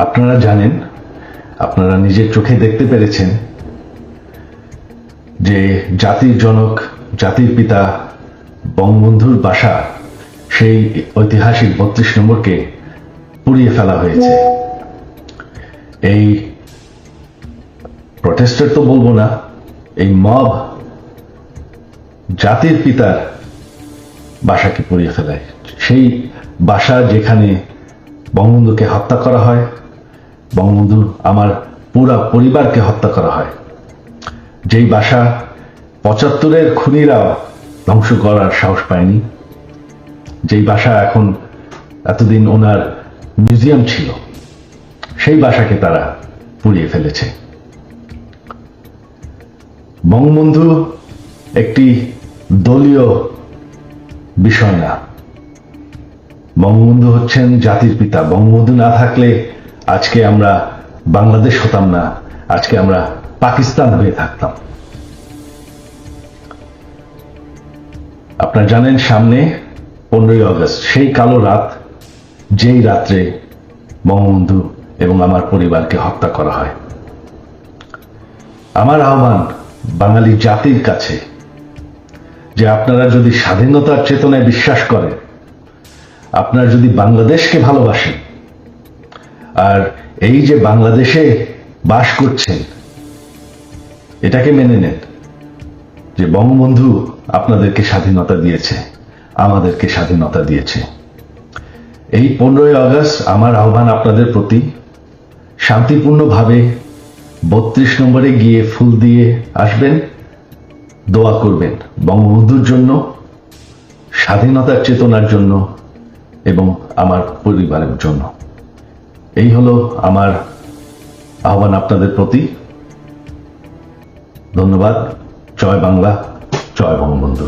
আপনারা জানেন, আপনারা নিজের চোখে দেখতে পেরেছেন যে জাতির জনক, জাতির পিতা বঙ্গবন্ধুর বাসা, সেই ঐতিহাসিক ৩২ নম্বরকে পুড়িয়ে ফেলা হয়েছে। এই প্রটেস্টার তো বলবো না, এই মব জাতির পিতার বাসাকে পুড়িয়ে ফেলায়। সেই বাসা যেখানে বঙ্গবন্ধুকে হত্যা করা হয়, বঙ্গবন্ধু আমার পুরা পরিবারকে হত্যা করা হয়, যেই বাসা ৭৫-এর খুনিরাও ধ্বংস করার সাহস পায়নি, যেই বাসা এখন এতদিন ওনার মিউজিয়াম ছিল, সেই বাসাকে তারা পুড়িয়ে ফেলেছে। বঙ্গবন্ধু একটি দলীয় বিষয় না, বঙ্গবন্ধু হচ্ছেন জাতির পিতা। বঙ্গবন্ধু না থাকলে আজকে আমরা বাংলাদেশ হতাম না, আজকে আমরা পাকিস্তান হয়ে থাকতাম। আপনারা জানেন সামনে 15ই আগস্ট, সেই কালো রাত, যেই রাত্রে বঙ্গবন্ধু এবং আমার পরিবারকে হত্যা করা হয়। আমার আহ্বান বাঙালি জাতির কাছে যে আপনারা যদি স্বাধীনতার চেতনায় বিশ্বাস করেন, আপনারা যদি বাংলাদেশকে ভালোবাসেন, আর এই যে বাংলাদেশে বাস করছেন এটাকে মেনে নেন যে বঙ্গবন্ধু আপনাদেরকে স্বাধীনতা দিয়েছে, আমাদেরকে স্বাধীনতা দিয়েছে। এই 15ই আগস্ট আমার আহ্বান আপনাদের প্রতি, শান্তিপূর্ণভাবে ৩২ নম্বরে গিয়ে ফুল দিয়ে আসবেন, দোয়া করবেন বঙ্গবন্ধুর জন্য, স্বাধীনতার চেতনার জন্য এবং আমার পরিবারের জন্য। এই হলো আমার আহ্বান আপনাদের প্রতি। ধন্যবাদ। জয় বাংলা, জয় বঙ্গবন্ধু।